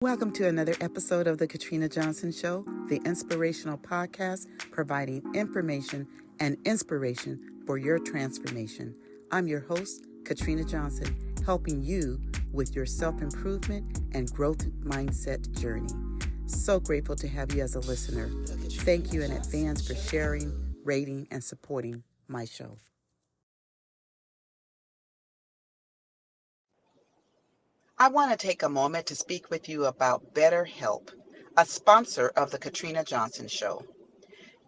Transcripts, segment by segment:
Welcome to another episode of The Katrina Johnson Show, the inspirational podcast providing information and inspiration for your transformation. I'm your host, Katrina Johnson, helping you with your self-improvement and growth mindset journey. So grateful to have you as a listener. Thank you in advance for sharing, rating, and supporting my show. I want to take a moment to speak with you about BetterHelp, a sponsor of The Katrina Johnson Show.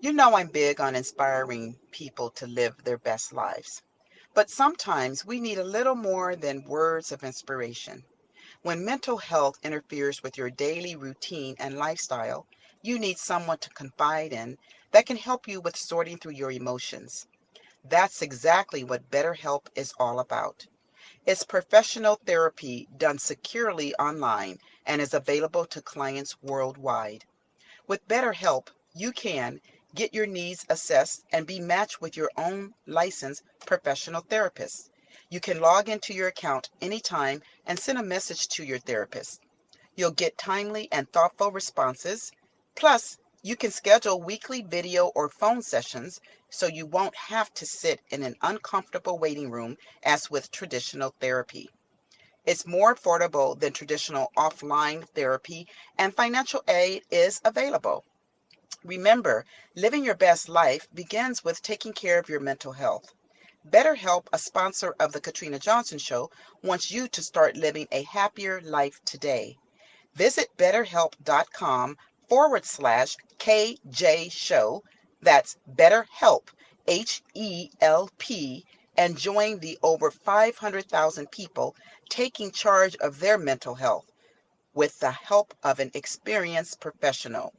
You know I'm big on inspiring people to live their best lives. But sometimes we need a little more than words of inspiration. When mental health interferes with your daily routine and lifestyle, you need someone to confide in that can help you with sorting through your emotions. That's exactly what BetterHelp is all about. It's professional therapy done securely online and is available to clients worldwide. With BetterHelp, you can get your needs assessed and be matched with your own licensed professional therapist. You can log into your account anytime and send a message to your therapist. You'll get timely and thoughtful responses. Plus, you can schedule weekly video or phone sessions so you won't have to sit in an uncomfortable waiting room as with traditional therapy. It's more affordable than traditional offline therapy, and financial aid is available. Remember, living your best life begins with taking care of your mental health. BetterHelp, a sponsor of The Katrina Johnson Show, wants you to start living a happier life today. Visit betterhelp.com/KJ Show. That's BetterHelp, HELP, and join the over 500,000 people taking charge of their mental health with the help of an experienced professional.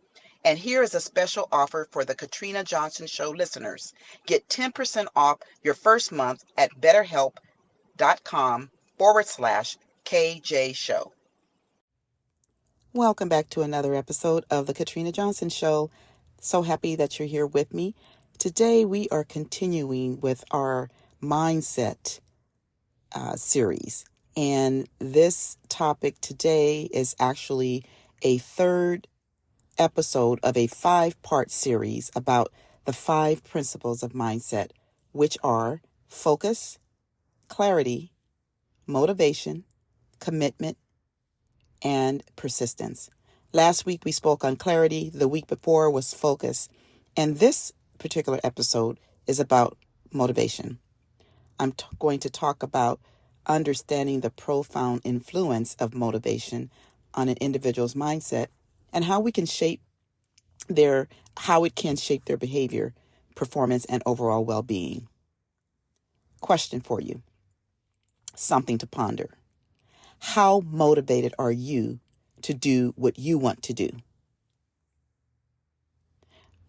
And here is a special offer for the Katrina Johnson Show listeners. Get 10% off your first month at betterhelp.com/KJ Show. Welcome back to another episode of The Katrina Johnson Show. So happy that you're here with me. Today we are continuing with our mindset series. And this topic today is actually a third episode of a 5-part series about the 5 principles of mindset, which are focus, clarity, motivation, commitment, and persistence. Last week we spoke on clarity. The week before was focus. And this particular episode is about motivation. I'm going to talk about understanding the profound influence of motivation on an individual's mindset and how it can shape their behavior, performance, and overall well-being. Question for you. Something to ponder. How motivated are you to do what you want to do?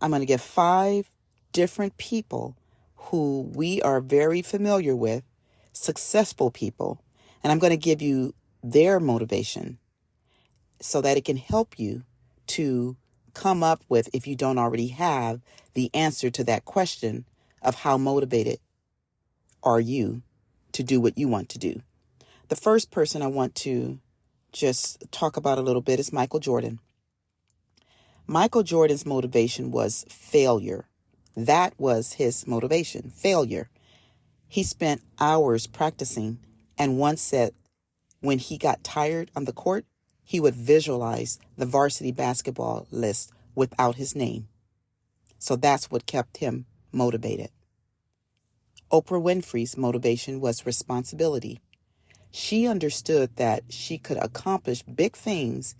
I'm going to give 5 different people who we are very familiar with, successful people, and I'm going to give you their motivation so that it can help you to come up with, if you don't already have, the answer to that question of how motivated are you to do what you want to do. The first person I want to just talk about a little bit is Michael Jordan. Michael Jordan's motivation was failure. That was his motivation, failure. He spent hours practicing and once said when he got tired on the court, he would visualize the varsity basketball list without his name. So that's what kept him motivated. Oprah Winfrey's motivation was responsibility. She understood that she could accomplish big things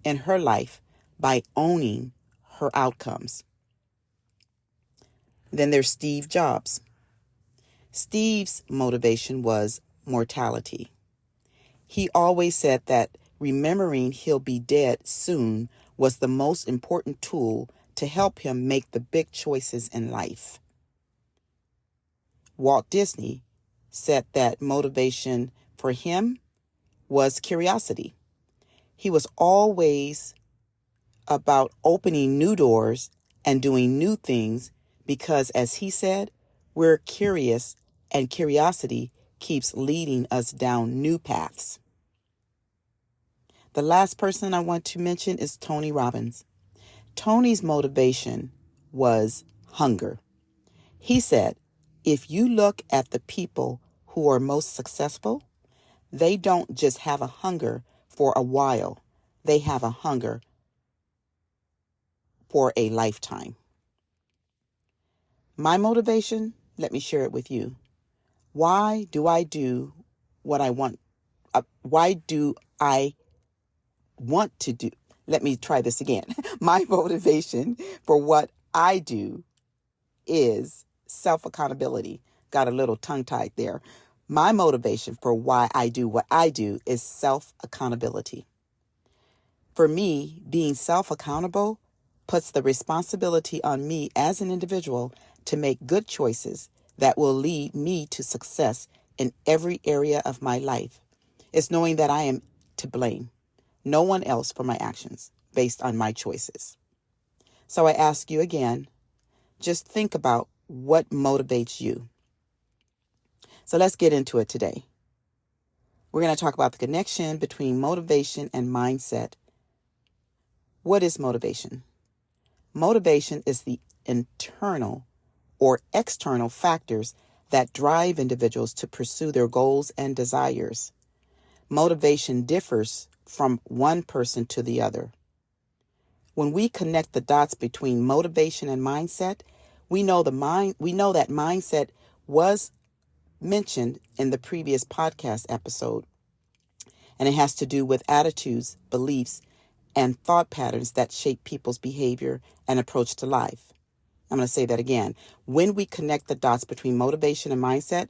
in her life by owning her outcomes. Then there's Steve Jobs. Steve's motivation was mortality. He always said that remembering he'll be dead soon was the most important tool to help him make the big choices in life. Walt Disney said that motivation for him was curiosity. He was always about opening new doors and doing new things because, as he said, we're curious and curiosity keeps leading us down new paths. The last person I want to mention is Tony Robbins. Tony's motivation was hunger. He said, if you look at the people who are most successful, they don't just have a hunger for a while. They have a hunger for a lifetime. My motivation, let me share it with you. Why do I do what I want? Why do I want to do? Let me try this again. My motivation for what I do is self-accountability. Got a little tongue-tied there. My motivation for why I do what I do is self-accountability. For me, being self-accountable puts the responsibility on me as an individual to make good choices that will lead me to success in every area of my life. It's knowing that I am to blame, no one else, for my actions based on my choices. So I ask you again, just think about what motivates you. So let's get into it today. We're going to talk about the connection between motivation and mindset. What is motivation? Motivation is the internal or external factors that drive individuals to pursue their goals and desires. Motivation differs from one person to the other. When we connect the dots between motivation and mindset, we know that mindset was mentioned in the previous podcast episode, and it has to do with attitudes, beliefs, and thought patterns that shape people's behavior and approach to life. I'm going to say that again. When we connect the dots between motivation and mindset,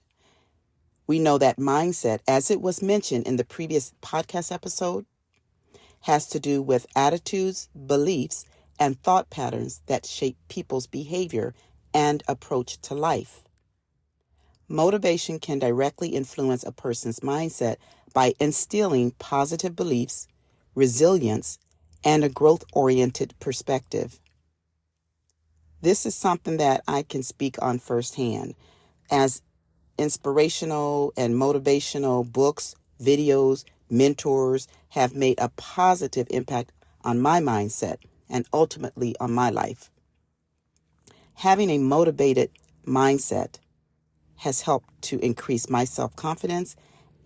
we know that mindset, as it was mentioned in the previous podcast episode, has to do with attitudes, beliefs, and thought patterns that shape people's behavior and approach to life. Motivation can directly influence a person's mindset by instilling positive beliefs, resilience, and a growth-oriented perspective. This is something that I can speak on firsthand, as inspirational and motivational books, videos, mentors have made a positive impact on my mindset and ultimately on my life. Having a motivated mindset has helped to increase my self-confidence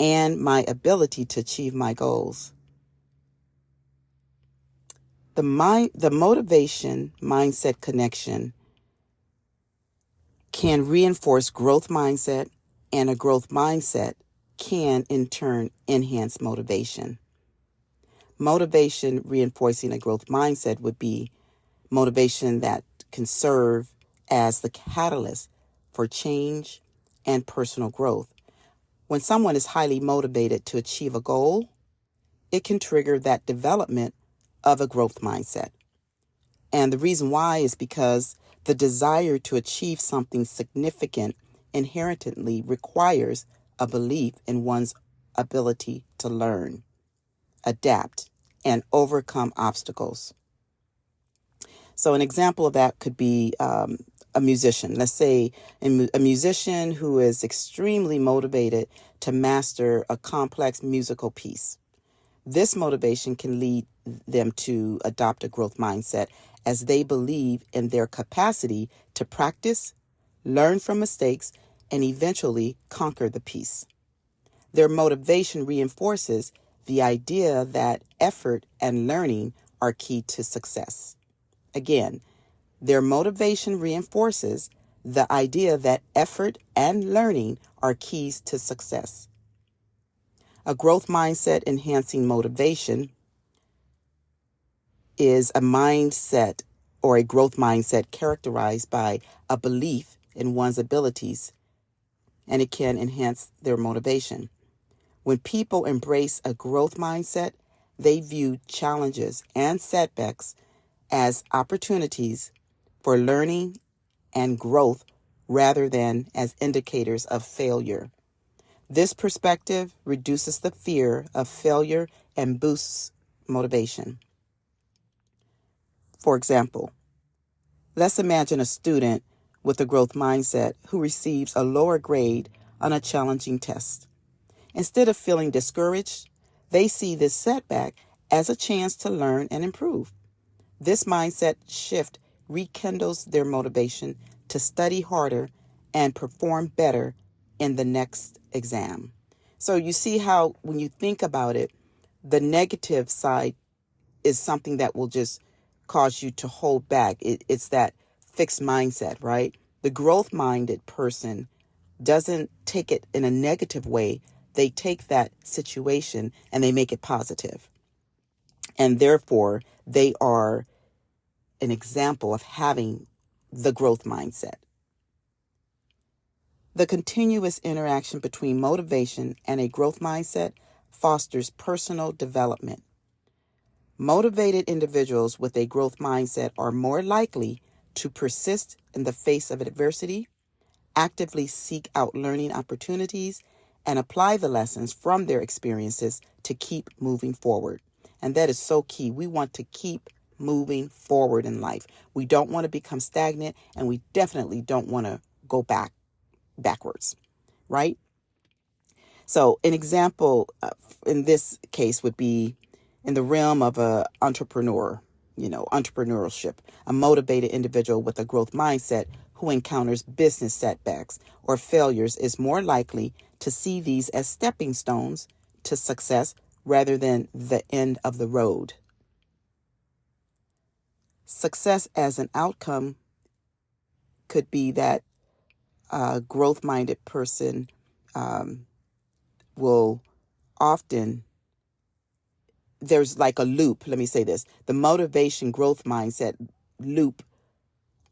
and my ability to achieve my goals. The motivation mindset connection can reinforce growth mindset, and a growth mindset can in turn enhance motivation. Motivation reinforcing a growth mindset would be motivation that can serve as the catalyst for change and personal growth. When someone is highly motivated to achieve a goal, it can trigger that development of a growth mindset. And the reason why is because the desire to achieve something significant inherently requires a belief in one's ability to learn, adapt, and overcome obstacles. So an example of that could be a musician. Let's say a musician who is extremely motivated to master a complex musical piece. This motivation can lead them to adopt a growth mindset as they believe in their capacity to practice, learn from mistakes, and eventually conquer the piece. Their motivation reinforces the idea that effort and learning are key to success. Again, their motivation reinforces the idea that effort and learning are keys to success. A growth mindset enhancing motivation is a mindset or a growth mindset characterized by a belief in one's abilities, and it can enhance their motivation. When people embrace a growth mindset, they view challenges and setbacks as opportunities for learning and growth rather than as indicators of failure. This perspective reduces the fear of failure and boosts motivation. For example, let's imagine a student with a growth mindset who receives a lower grade on a challenging test. Instead of feeling discouraged, they see this setback as a chance to learn and improve. This mindset shift rekindles their motivation to study harder and perform better in the next exam. So you see how when you think about it, the negative side is something that will just cause you to hold back. It's that fixed mindset, right? The growth-minded person doesn't take it in a negative way. They take that situation and they make it positive. And therefore, they are an example of having the growth mindset. The continuous interaction between motivation and a growth mindset fosters personal development. Motivated individuals with a growth mindset are more likely to persist in the face of adversity, actively seek out learning opportunities, and apply the lessons from their experiences to keep moving forward. And that is so key. We want to keep moving forward in life. We don't want to become stagnant, and we definitely don't want to go backwards, right? So an example in this case would be in the realm of an entrepreneur, entrepreneurship. A motivated individual with a growth mindset who encounters business setbacks or failures is more likely to see these as stepping stones to success rather than the end of the road. Success as an outcome could be that a growth-minded person will often, there's like a loop. Let me say this. The motivation growth mindset loop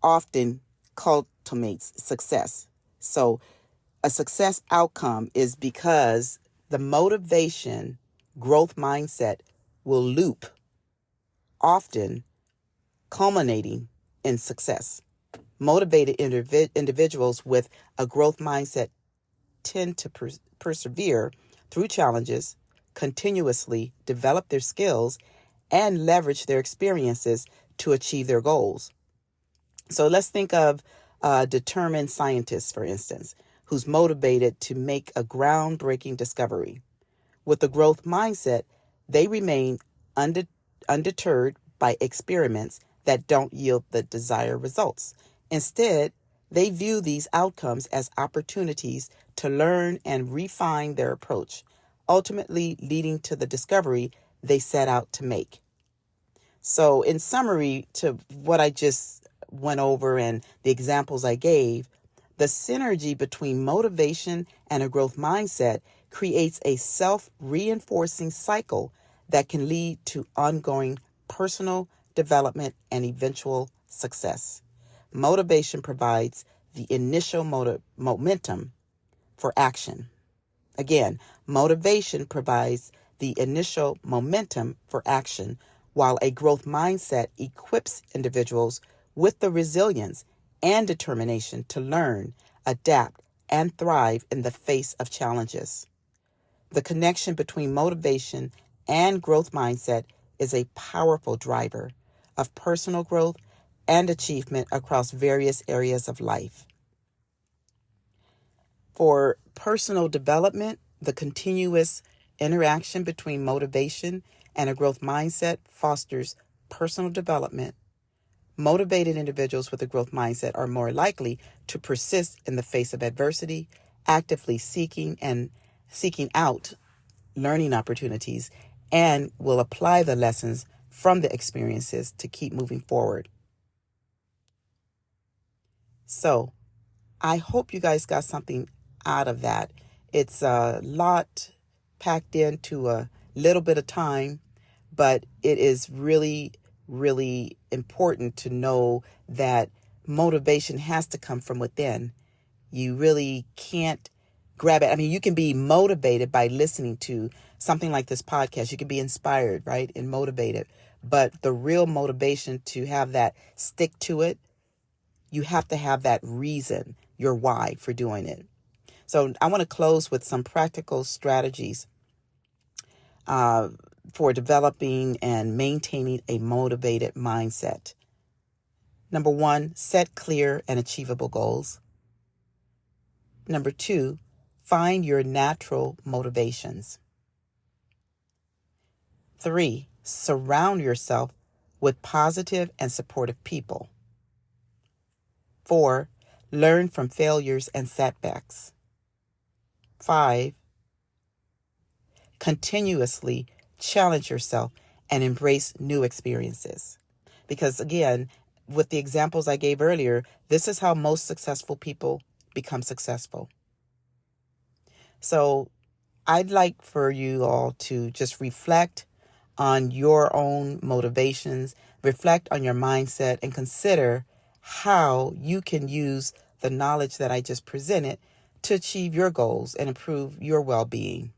often culminates success. So a success outcome is because the motivation growth mindset will loop, often culminating in success. Motivated individuals with a growth mindset tend to persevere through challenges, continuously develop their skills, and leverage their experiences to achieve their goals. So let's think of a determined scientist, for instance, who's motivated to make a groundbreaking discovery. With a growth mindset, they remain undeterred by experiments that don't yield the desired results. Instead, they view these outcomes as opportunities to learn and refine their approach, ultimately leading to the discovery they set out to make. So in summary to what I just went over and the examples I gave, the synergy between motivation and a growth mindset creates a self-reinforcing cycle that can lead to ongoing personal development and eventual success. Motivation provides the initial momentum for action. Again, motivation provides the initial momentum for action, while a growth mindset equips individuals with the resilience and determination to learn, adapt, and thrive in the face of challenges. The connection between motivation and growth mindset is a powerful driver of personal growth and achievement across various areas of life. For personal development, the continuous interaction between motivation and a growth mindset fosters personal development. Motivated individuals with a growth mindset are more likely to persist in the face of adversity, actively seeking out learning opportunities, and will apply the lessons from the experiences to keep moving forward. So, I hope you guys got something out of that. It's a lot packed into a little bit of time, but it is really, really important to know that motivation has to come from within. You really can't grab it. I mean, you can be motivated by listening to something like this podcast. You can be inspired, right, and motivated. But the real motivation to have that stick to it, you have to have that reason, your why for doing it. So I want to close with some practical strategies for developing and maintaining a motivated mindset. Number 1, set clear and achievable goals. Number 2, find your natural motivations. 3, Surround yourself with positive and supportive people. 4. Learn from failures and setbacks. 5. Continuously challenge yourself and embrace new experiences. Because again, with the examples I gave earlier, this is how most successful people become successful. So I'd like for you all to just reflect on your own motivations, reflect on your mindset, and consider how you can use the knowledge that I just presented to achieve your goals and improve your well-being.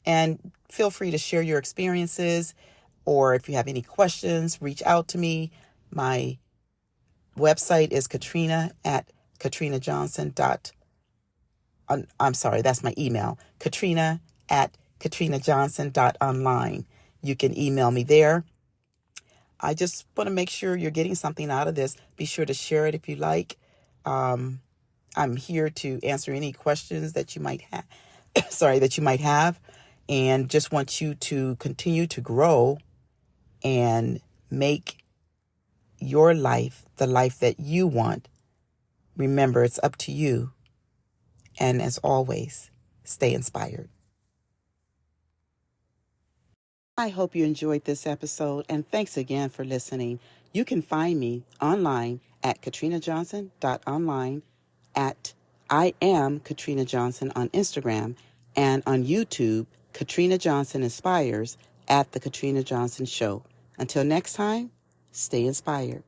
And feel free to share your experiences, or if you have any questions, reach out to me. My website is Katrina at katrinajohnson. I'm sorry, that's my email, Katrina at katrinajohnson.online. You can email me there. I just want to make sure you're getting something out of this. Be sure to share it if you like. I'm here to answer any questions that you might have. that you might have, and just want you to continue to grow and make your life the life that you want. Remember, it's up to you. And as always, stay inspired. I hope you enjoyed this episode, and thanks again for listening. You can find me online at katrinajohnson.online, at I am Katrina Johnson on Instagram, and on YouTube, Katrina Johnson Inspires at The Katrina Johnson Show. Until next time, stay inspired.